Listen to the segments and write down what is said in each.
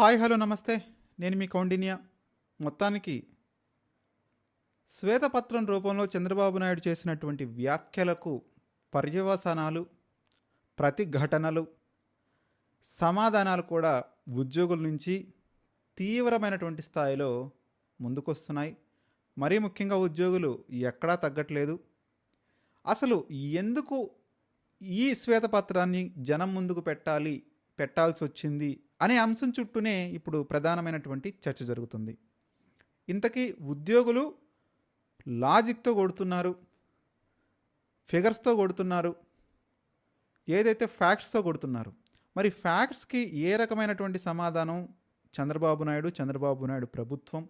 Hi hello నమస్తే. నేను మీ కౌండిన్య. మొత్తానికి శ్వేతపత్రం రూపంలో చంద్రబాబు నాయుడు చేసినటువంటి వ్యాఖ్యలకు పర్యవసానాలు, ప్రతిఘటనలు, సమాధానాలు కూడా ఉద్యోగుల నుంచి తీవ్రమైనటువంటి స్థాయిలో ముందుకొస్తున్నాయి. మరీ ముఖ్యంగా ఉద్యోగులు ఎక్కడా తగ్గట్లేదు. అసలు ఎందుకు ఈ శ్వేతపత్రాన్ని జనం ముందుకు పెట్టాల్సి వచ్చింది అనే అంశం చుట్టూనే ఇప్పుడు ప్రధానమైనటువంటి చర్చ జరుగుతుంది. ఇంతకీ ఉద్యోగులు లాజిక్తో కొడుతున్నారు, ఫిగర్స్తో కొడుతున్నారు, ఏదైతే ఫ్యాక్ట్స్తో కొడుతున్నారు. మరి ఫ్యాక్ట్స్కి ఏ రకమైనటువంటి సమాధానం చంద్రబాబు నాయుడు ప్రభుత్వం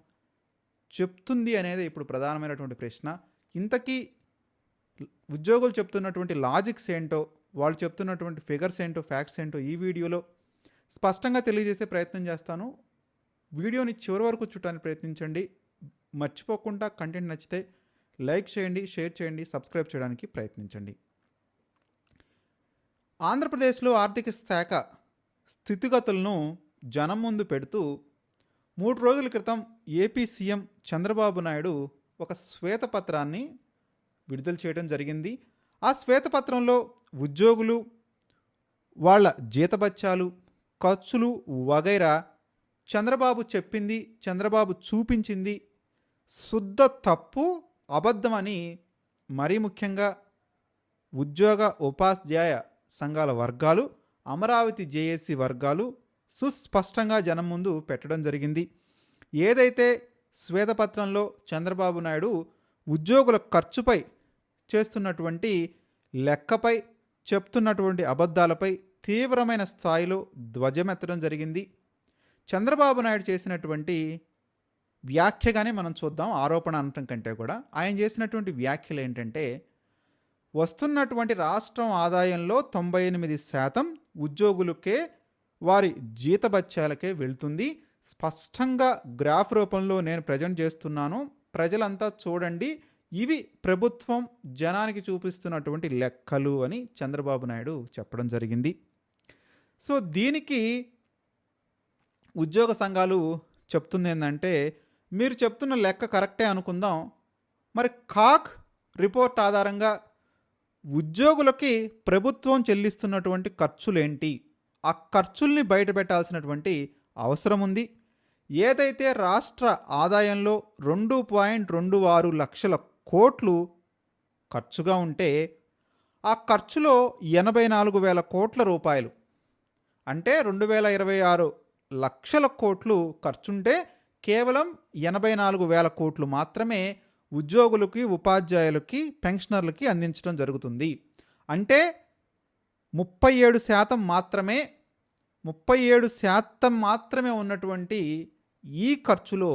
చెప్తుంది అనేది ఇప్పుడు ప్రధానమైనటువంటి ప్రశ్న. ఇంతకీ ఉద్యోగులు చెప్తున్నటువంటి లాజిక్స్ ఏంటో, వాళ్ళు చెప్తున్నటువంటి ఫిగర్స్ ఏంటో, ఫ్యాక్ట్స్ ఏంటో ఈ వీడియోలో స్పష్టంగా తెలియజేసే ప్రయత్నం చేస్తాను. వీడియోని చివరి వరకు చూడటానికి ప్రయత్నించండి. మర్చిపోకుండా కంటెంట్ నచ్చితే లైక్ చేయండి, షేర్ చేయండి, సబ్స్క్రైబ్ చేయడానికి ప్రయత్నించండి. ఆంధ్రప్రదేశ్లో ఆర్థిక శాఖ స్థితిగతులను జనం ముందు పెడుతూ 3 రోజుల క్రితం ఏపీ సీఎం చంద్రబాబు నాయుడు ఒక శ్వేతపత్రాన్ని విడుదల చేయడం జరిగింది. ఆ శ్వేతపత్రంలో ఉద్యోగులు, వాళ్ళ జీతభత్యాలు, ఖర్చులు వగైరా చంద్రబాబు చెప్పింది, చంద్రబాబు చూపించింది శుద్ధ తప్పు, అబద్ధమని మరీ ముఖ్యంగా ఉద్యోగ ఉపాధ్యాయ సంఘాల వర్గాలు, అమరావతి జేఏసీ వర్గాలు సుస్పష్టంగా జనం ముందు పెట్టడం జరిగింది. ఏదైతే శ్వేతపత్రంలో చంద్రబాబు నాయుడు ఉద్యోగుల ఖర్చుపై చేస్తున్నటువంటి లెక్కపై, చెప్తున్నటువంటి అబద్ధాలపై తీవ్రమైన స్థాయిలో ధ్వజమెత్తడం జరిగింది. చంద్రబాబు నాయుడు చేసినటువంటి వ్యాఖ్యగానే మనం చూద్దాం, ఆరోపణ అనటం కంటే కూడా. ఆయన చేసినటువంటి వ్యాఖ్యలు ఏంటంటే, వస్తున్నటువంటి రాష్ట్రం ఆదాయంలో 98% ఉద్యోగులకే, వారి జీతభత్యాలకే వెళ్తుంది. స్పష్టంగా గ్రాఫ్ రూపంలో నేను ప్రజెంట్ చేస్తున్నాను, ప్రజలంతా చూడండి, ఇవి ప్రభుత్వం జనానికి చూపిస్తున్నటువంటి లెక్కలు అని చంద్రబాబు నాయుడు చెప్పడం జరిగింది. సో దీనికి ఉద్యోగ సంఘాలు చెప్తుంది ఏంటంటే, మీరు చెప్తున్న లెక్క కరెక్టే అనుకుందాం, మరి కాక్ రిపోర్ట్ ఆధారంగా ఉద్యోగులకి ప్రభుత్వం చెల్లిస్తున్నటువంటి ఖర్చులేంటి, ఆ ఖర్చుల్ని బయటపెట్టాల్సినటువంటి అవసరం ఉంది. ఏదైతే రాష్ట్ర ఆదాయంలో 2.26 లక్షల కోట్లు ఖర్చుగా ఉంటే, ఆ ఖర్చులో 84,000 కోట్ల రూపాయలు అంటే 2,026 లక్షల కోట్లు ఖర్చుంటే కేవలం 84,000 కోట్లు మాత్రమే ఉద్యోగులకి, ఉపాధ్యాయులకి, పెన్షనర్లకి అందించడం జరుగుతుంది. అంటే 37% మాత్రమే ఉన్నటువంటి ఈ ఖర్చులో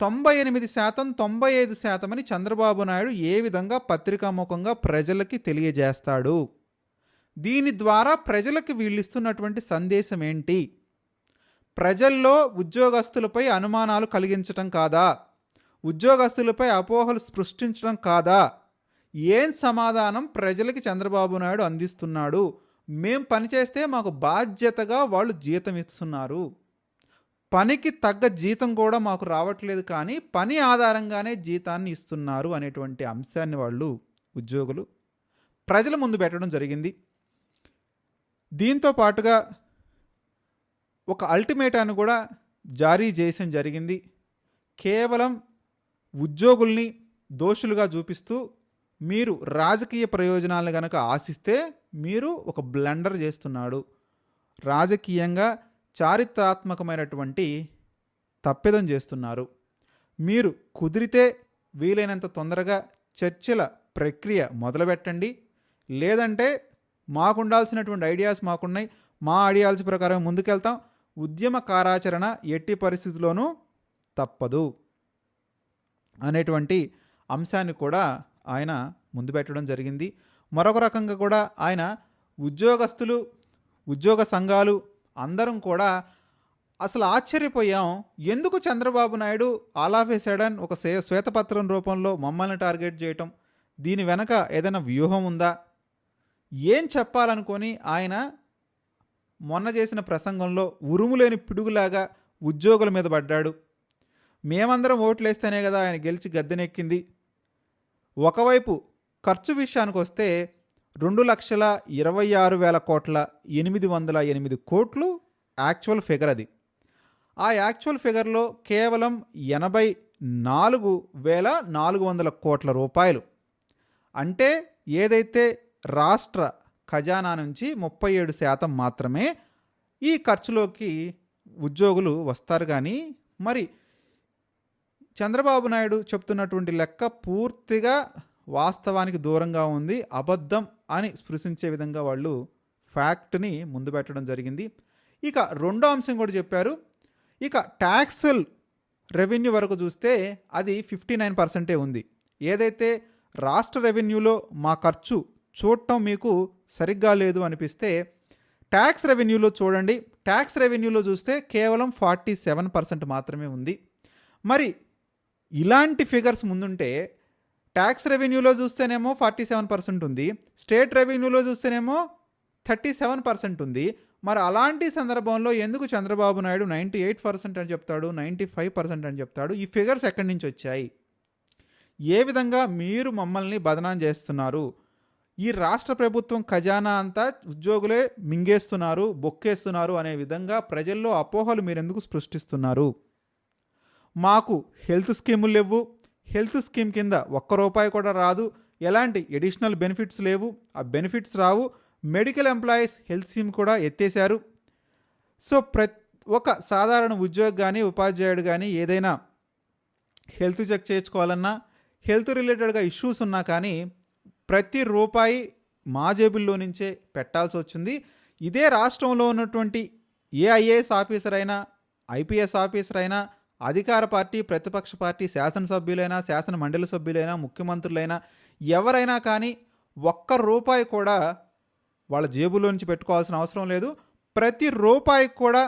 98%, 95% అని చంద్రబాబు నాయుడు ఏ విధంగా పత్రికాముఖంగా ప్రజలకి తెలియజేస్తాడు? దీని ద్వారా ప్రజలకి వీళ్ళిస్తున్నటువంటి సందేశం ఏంటి? ప్రజల్లో ఉద్యోగస్తులపై అనుమానాలు కలిగించటం కాదా? ఉద్యోగస్తులపై అపోహలు సృష్టించడం కాదా? ఏం సమాధానం ప్రజలకి చంద్రబాబు నాయుడు అందిస్తున్నాడు? మేం పనిచేస్తే మాకు బాధ్యతగా వాళ్ళు జీతం ఇస్తున్నారు, పనికి తగ్గ జీతం కూడా మాకు రావట్లేదు, కానీ పని ఆధారంగానే జీతాన్ని ఇస్తున్నారు అనేటువంటి అంశాన్ని వాళ్ళు ఉద్యోగులు ప్రజల ముందు పెట్టడం జరిగింది. దీంతో పాటుగా ఒక అల్టిమేటాన్ని కూడా జారీ చేయడం జరిగింది. కేవలం ఉద్యోగుల్ని దోషులుగా చూపిస్తూ, మీరు రాజకీయ ప్రయోజనాలను కనుక ఆశిస్తే మీరు ఒక బ్లండర్ చేస్తున్నాడు, రాజకీయంగా చారిత్రాత్మకమైనటువంటి తప్పిదం చేస్తున్నారు, మీరు కుదిరితే వీలైనంత తొందరగా చర్చల ప్రక్రియ మొదలుపెట్టండి, లేదంటే మాకుండాల్సినటువంటి ఐడియాస్ మాకున్నాయి, మా ఐడియాలజీ ప్రకారం ముందుకెళ్తాం, ఉద్యమ కార్యాచరణ ఎట్టి పరిస్థితుల్లోనూ తప్పదు అనేటువంటి అంశాన్ని కూడా ఆయన ముందు పెట్టడం జరిగింది. మరొక రకంగా కూడా ఆయన ఉద్యోగస్తులు, ఉద్యోగ సంఘాలు అందరం కూడా అసలు ఆశ్చర్యపోయాం, ఎందుకు Chandrababu Naidu all of A sudden ఒక శ్వేతపత్రం రూపంలో మమ్మల్ని టార్గెట్ చేయటం, దీని వెనక ఏదైనా వ్యూహం ఉందా, ఏం చెప్పాలనుకొని ఆయన మొన్న చేసిన ప్రసంగంలో ఉరుములేని పిడుగులాగా ఉద్యోగుల మీద పడ్డాడు. మేమందరం ఓట్లేస్తేనే కదా ఆయన గెలిచి గద్దెనెక్కింది. ఒకవైపు ఖర్చు విషయానికి వస్తే 2,26,808 యాక్చువల్ ఫిగర్ అది. ఆ యాక్చువల్ ఫిగర్లో కేవలం 84,400 రూపాయలు, అంటే ఏదైతే రాష్ట్ర ఖజానా నుంచి 37% మాత్రమే ఈ ఖర్చులోకి ఉద్యోగులు వస్తారు. కానీ మరి చంద్రబాబు నాయుడు చెప్తున్నటువంటి లెక్క పూర్తిగా వాస్తవానికి దూరంగా ఉంది, అబద్ధం అని స్పృశించే విధంగా వాళ్ళు ఫ్యాక్ట్ని ముందు పెట్టడం జరిగింది. ఇక రెండో అంశం కూడా చెప్పారు. ఇక ట్యాక్సుల్ రెవెన్యూ వరకు చూస్తే అది 59% ఉంది. ఏదైతే రాష్ట్ర రెవెన్యూలో మా ఖర్చు చూడటం మీకు సరిగ్గా లేదు అనిపిస్తే ట్యాక్స్ రెవెన్యూలో చూడండి. ట్యాక్స్ రెవెన్యూలో చూస్తే కేవలం 47% మాత్రమే ఉంది. మరి ఇలాంటి ఫిగర్స్ ముందుంటే ట్యాక్స్ రెవెన్యూలో చూస్తేనేమో 47% ఉంది, స్టేట్ రెవెన్యూలో చూస్తేనేమో 37% ఉంది. మరి అలాంటి సందర్భంలో ఎందుకు చంద్రబాబు నాయుడు 98% అని చెప్తాడు, 95% అని చెప్తాడు? ఈ ఫిగర్స్ ఎక్కడి నుంచి వచ్చాయి? ఏ విధంగా మీరు మమ్మల్ని బదనాం చేస్తున్నారు? ఈ రాష్ట్ర ప్రభుత్వం ఖజానా అంతా ఉద్యోగులే మింగేస్తున్నారు, బొక్కేస్తున్నారు అనే విధంగా ప్రజల్లో అపోహలు మీరెందుకు సృష్టిస్తున్నారు? మాకు హెల్త్ స్కీములు లేవు, హెల్త్ స్కీమ్ కింద ₹1 కూడా రాదు, ఎలాంటి ఎడిషనల్ బెనిఫిట్స్ లేవు, ఆ బెనిఫిట్స్ రావు, మెడికల్ ఎంప్లాయీస్ హెల్త్ స్కీమ్ కూడా ఎత్తేశారు. సో ఒక సాధారణ ఉద్యోగి కానీ ఉపాధ్యాయుడు కానీ ఏదైనా హెల్త్ చెక్ చేయించుకోవాలన్నా, హెల్త్ రిలేటెడ్గా ఇష్యూస్ ఉన్నా కానీ ప్రతి రూపాయి మా జేబుల్లో నుంచే పెట్టాల్సి వచ్చింది. ఇదే రాష్ట్రంలో ఉన్నటువంటి ఏ ఐఏఎస్ ఆఫీసర్ అయినా, ఐపీఎస్ ఆఫీసర్ అయినా, అధికార పార్టీ, ప్రతిపక్ష పార్టీ, శాసనసభ్యులైనా, శాసన మండలి సభ్యులైనా, ముఖ్యమంత్రులైనా, ఎవరైనా కానీ ₹1 కూడా వాళ్ళ జేబులో నుంచి పెట్టుకోవాల్సిన అవసరం లేదు. ప్రతి రూపాయికి కూడా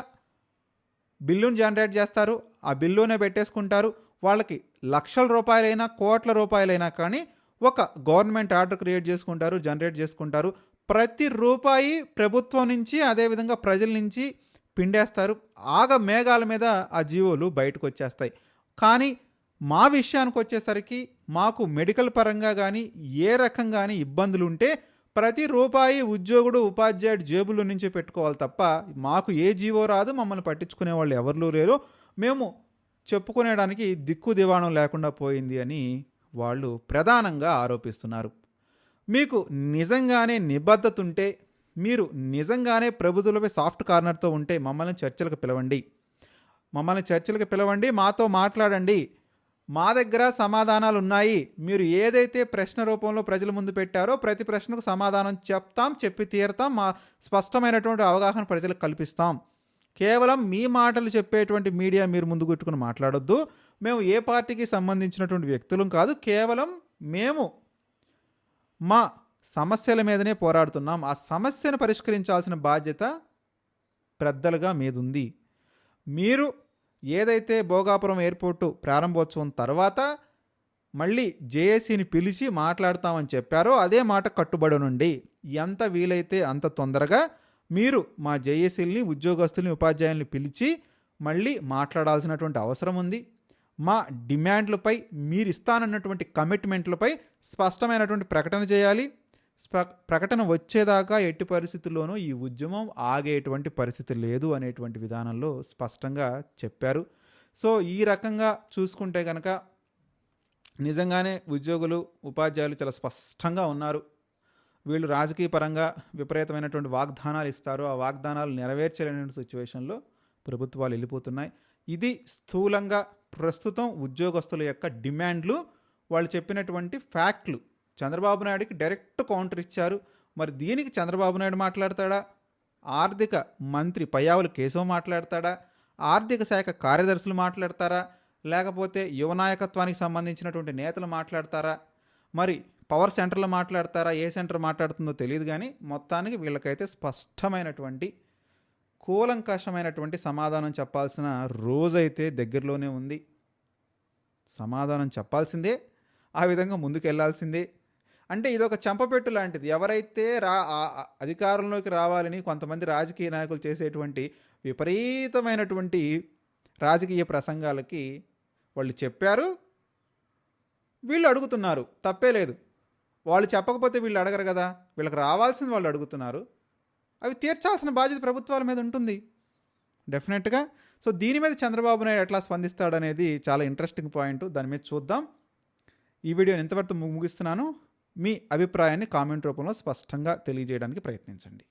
బిల్లును జనరేట్ చేస్తారు, ఆ బిల్లునే పెట్టేసుకుంటారు. వాళ్ళకి ₹1,00,000 ₹1,00,00,000 కానీ ఒక గవర్నమెంట్ ఆర్డర్ క్రియేట్ చేసుకుంటారు, జనరేట్ చేసుకుంటారు. ప్రతి రూపాయి ప్రభుత్వం నుంచి, అదేవిధంగా ప్రజల నుంచి పిండేస్తారు. మేఘాల మీద ఆ జీవోలు బయటకు వచ్చేస్తాయి. కానీ మా విషయానికి వచ్చేసరికి మాకు మెడికల్ పరంగా కానీ ఏ రకంగా కానీ ఇబ్బందులు ఉంటే ప్రతి రూపాయి ఉద్యోగుడు, ఉపాధ్యాయుడు జేబుల నుంచి పెట్టుకోవాలి తప్ప మాకు ఏ జీవో రాదు, మమ్మల్ని పట్టించుకునే వాళ్ళు ఎవరు లేరు, మేము చెప్పుకునేడానికి దిక్కు దివాణం లేకుండా పోయింది అని వాళ్ళు ప్రధానంగా ఆరోపిస్తున్నారు. మీకు నిజంగానే నిబద్ధత ఉంటే, మీరు నిజంగానే ప్రభుత్వంపై సాఫ్ట్ కార్నర్తో ఉంటే మమ్మల్ని చర్చలకు పిలవండి, మాతో మాట్లాడండి. మా దగ్గర సమాధానాలు ఉన్నాయి. మీరు ఏదైతే ప్రశ్న రూపంలో ప్రజల ముందు పెట్టారో ప్రతి ప్రశ్నకు సమాధానం చెప్తాం, చెప్పి తీరుతాం, మా స్పష్టమైనటువంటి అవగాహన ప్రజలకు కల్పిస్తాం. కేవలం మీ మాటలు చెప్పేటువంటి మీడియా మీరు ముందు గుట్టుకుని మాట్లాడొద్దు. మేము ఏ పార్టీకి సంబంధించినటువంటి వ్యక్తులం కాదు, కేవలం మేము మా సమస్యల మీదనే పోరాడుతున్నాం. ఆ సమస్యను పరిష్కరించాల్సిన బాధ్యత పెద్దలుగా మీదుంది. మీరు ఏదైతే భోగాపురం ఎయిర్పోర్టు ప్రారంభోత్సవం తర్వాత మళ్ళీ జేఏసీని పిలిచి మాట్లాడతామని చెప్పారో అదే మాట కట్టుబడనుండి ఎంత వీలైతే అంత తొందరగా మీరు మా జేఏసీలని, ఉద్యోగస్తుల్ని, ఉపాధ్యాయుల్ని పిలిచి మళ్ళీ మాట్లాడాల్సినటువంటి అవసరం ఉంది. మా డిమాండ్లపై, మీరు ఇస్తానన్నటువంటి కమిట్మెంట్లపై స్పష్టమైనటువంటి ప్రకటన చేయాలి. ప్రకటన వచ్చేదాకా ఎట్టి పరిస్థితుల్లోనూ ఈ ఉద్యమం ఆగేటువంటి పరిస్థితి లేదు అనేటువంటి విధానంలో స్పష్టంగా చెప్పారు. సో ఈ రకంగా చూసుకుంటే కనుక నిజంగానే ఉద్యోగులు, ఉపాధ్యాయులు చాలా స్పష్టంగా ఉన్నారు. వీళ్ళు రాజకీయ పరంగా విపరీతమైనటువంటి వాగ్దానాలు ఇస్తారు, ఆ వాగ్దానాలు నెరవేర్చలేని సిచ్యువేషన్లో ప్రభుత్వాలు వెళ్ళిపోతున్నాయి. ఇది స్థూలంగా ప్రస్తుతం ఉద్యోగస్తుల యొక్క డిమాండ్లు, వాళ్ళు చెప్పినటువంటి ఫ్యాక్ట్లు. చంద్రబాబు నాయుడికి డైరెక్ట్ కౌంటర్ ఇచ్చారు. మరి దీనికి చంద్రబాబు నాయుడు మాట్లాడతాడా, ఆర్థిక మంత్రి పయ్యావుల కేశవ్ మాట్లాడతాడా, ఆర్థిక శాఖ కార్యదర్శులు మాట్లాడతారా, లేకపోతే యువ నాయకత్వానికి సంబంధించినటువంటి నేతలు మాట్లాడతారా, మరి పవర్ సెంటర్లు మాట్లాడతారా, ఏ సెంటర్ మాట్లాడుతుందో తెలియదు. కానీ మొత్తానికి వీళ్ళకైతే స్పష్టమైనటువంటి కూలంకషమైనటువంటి సమాధానం చెప్పాల్సిన రోజైతే దగ్గరలోనే ఉంది. సమాధానం చెప్పాల్సిందే, ఆ విధంగా ముందుకు వెళ్ళాల్సిందే. అంటే ఇదొక చెంపపెట్టు లాంటిది. ఎవరైతే అధికారంలోకి రావాలని కొంతమంది రాజకీయ నాయకులు చేసేటువంటి విపరీతమైనటువంటి రాజకీయ ప్రసంగాలకి వాళ్ళు చెప్పారు. వీళ్ళు అడుగుతున్నారు. తప్పే లేదు. వాళ్ళు చెప్పకపోతే వీళ్ళు అడగరు కదా! వీళ్ళకి రావాల్సింది వాళ్ళు అడుగుతున్నారు. అవి తీర్చాల్సిన బాధ్యత ప్రభుత్వాల మీద ఉంటుంది డెఫినెట్‌గా. సో, దీని మీద చంద్రబాబు నాయుడు ఎట్లా స్పందిస్తాడనేది చాలా ఇంట్రెస్టింగ్ పాయింట్. దాని మీద చూద్దాం. ఈ వీడియోని ఇంతవరకు ముగిస్తున్నాను. మీ అభిప్రాయాన్ని కామెంట్ రూపంలో స్పష్టంగా తెలియజేయడానికి ప్రయత్నించండి.